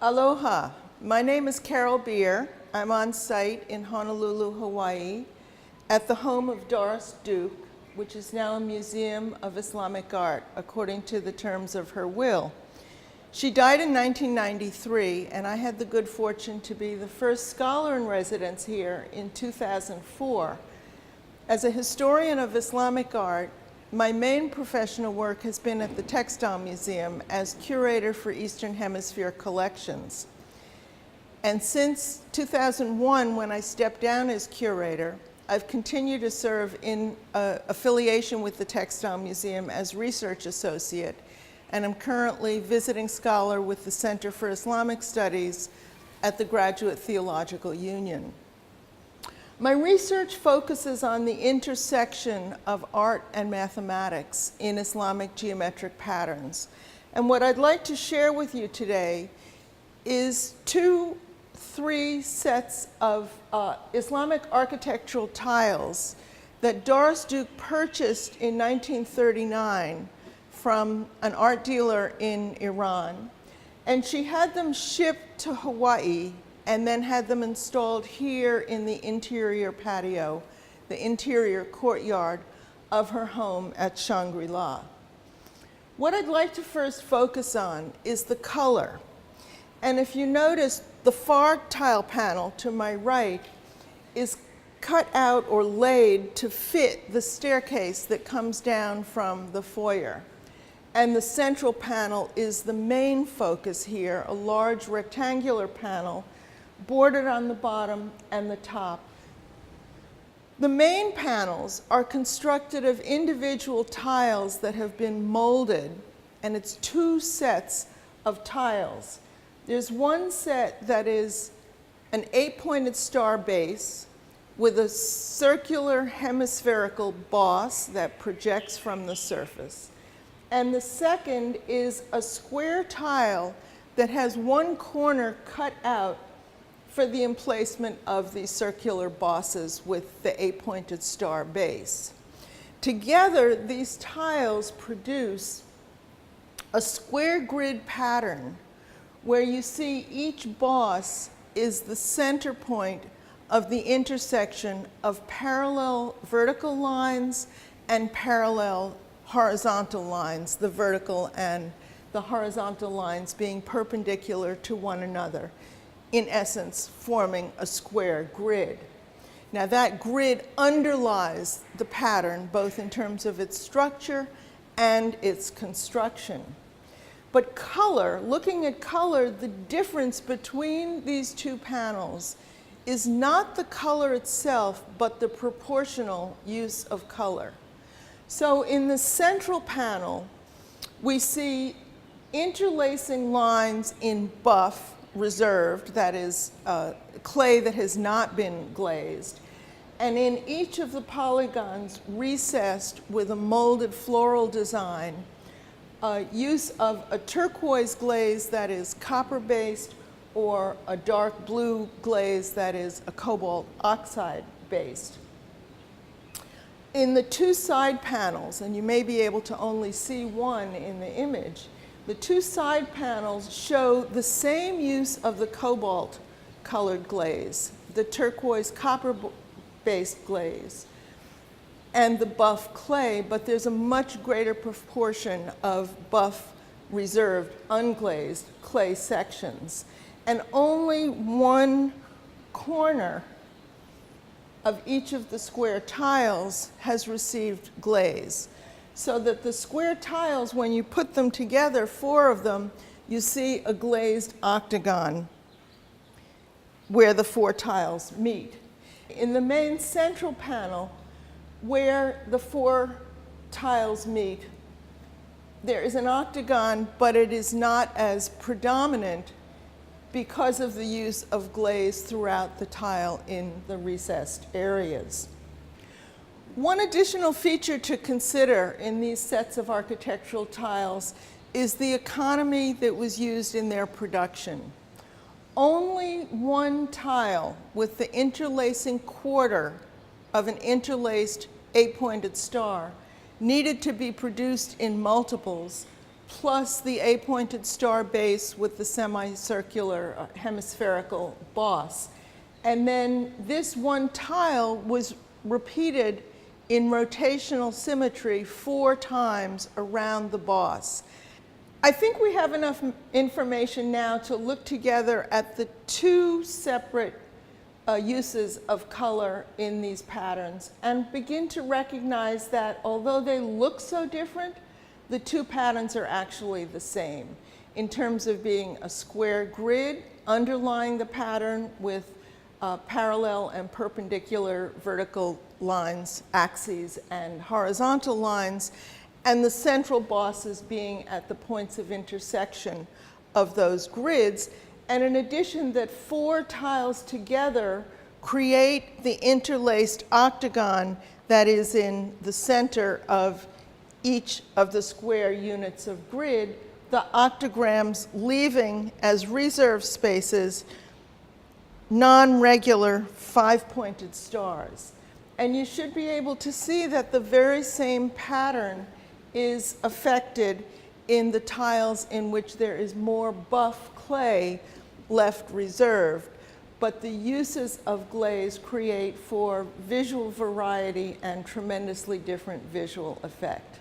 Aloha. My name is Carol Bier. I'm on site in Honolulu, Hawaii, at the home of Doris Duke, which is now a museum of Islamic art, according to the terms of her will. She died in 1993, and I had the good fortune to be the first scholar in residence here in 2004. As a historian of Islamic art, my main professional work has been at the Textile Museum as curator for Eastern Hemisphere collections. And since 2001, when I stepped down as curator, I've continued to serve in affiliation with the Textile Museum as research associate, and I'm currently visiting scholar with the Center for Islamic Studies at the Graduate Theological Union. My research focuses on the intersection of art and mathematics in Islamic geometric patterns. And what I'd like to share with you today is three sets of Islamic architectural tiles that Doris Duke purchased in 1939 from an art dealer in Iran. And she had them shipped to Hawaii and then had them installed here in the interior patio, the interior courtyard of her home at Shangri. What I'd like to first focus on is the color. And if you notice, the far tile panel to my right is cut out or laid to fit the staircase that comes down from the foyer. And the central panel is the main focus here, a large rectangular panel bordered on the bottom and the top. The main panels are constructed of individual tiles that have been molded, and it's two sets of tiles. There's one set that is an 8-pointed star base with a circular hemispherical boss that projects from the surface. And the second is a square tile that has one corner cut out for the emplacement of the circular bosses with the 8-pointed star base. Together, these tiles produce a square grid pattern where you see each boss is the center point of the intersection of parallel vertical lines and parallel horizontal lines, the vertical and the horizontal lines being perpendicular to one another, in essence forming a square grid. Now that grid underlies the pattern both in terms of its structure and its construction. But color, looking at color, the difference between these two panels is not the color itself, but the proportional use of color. So in the central panel, we see interlacing lines in buff, reserved, that is clay that has not been glazed, and in each of the polygons recessed with a molded floral design, use of a turquoise glaze that is copper-based or a dark blue glaze that is a cobalt oxide-based. In the two side panels, and you may be able to only see one in the image, the two side panels show the same use of the cobalt colored glaze, the turquoise copper-based glaze, and the buff clay, but there's a much greater proportion of buff reserved unglazed clay sections. And only one corner of each of the square tiles has received glaze. So that the square tiles, when you put them together, 4 of them, you see a glazed octagon where the 4 tiles meet. In the main central panel, where the 4 tiles meet, there is an octagon, but it is not as predominant because of the use of glaze throughout the tile in the recessed areas. One additional feature to consider in these sets of architectural tiles is the economy that was used in their production. Only one tile with the interlacing quarter of an interlaced 8-pointed star needed to be produced in multiples plus the A-pointed star base with the semicircular hemispherical boss. And then this one tile was repeated in rotational symmetry 4 times around the boss. I think we have enough information now to look together at the 2 separate uses of color in these patterns and begin to recognize that although they look so different, the 2 patterns are actually the same in terms of being a square grid underlying the pattern with parallel and perpendicular vertical lines, axes, and horizontal lines, and the central bosses being at the points of intersection of those grids. And in addition, that 4 tiles together create the interlaced octagon that is in the center of each of the square units of grid, the octograms leaving as reserve spaces non-regular 5-pointed stars. And you should be able to see that the very same pattern is affected in the tiles in which there is more buff clay left reserved. But the uses of glaze create for visual variety and tremendously different visual effect.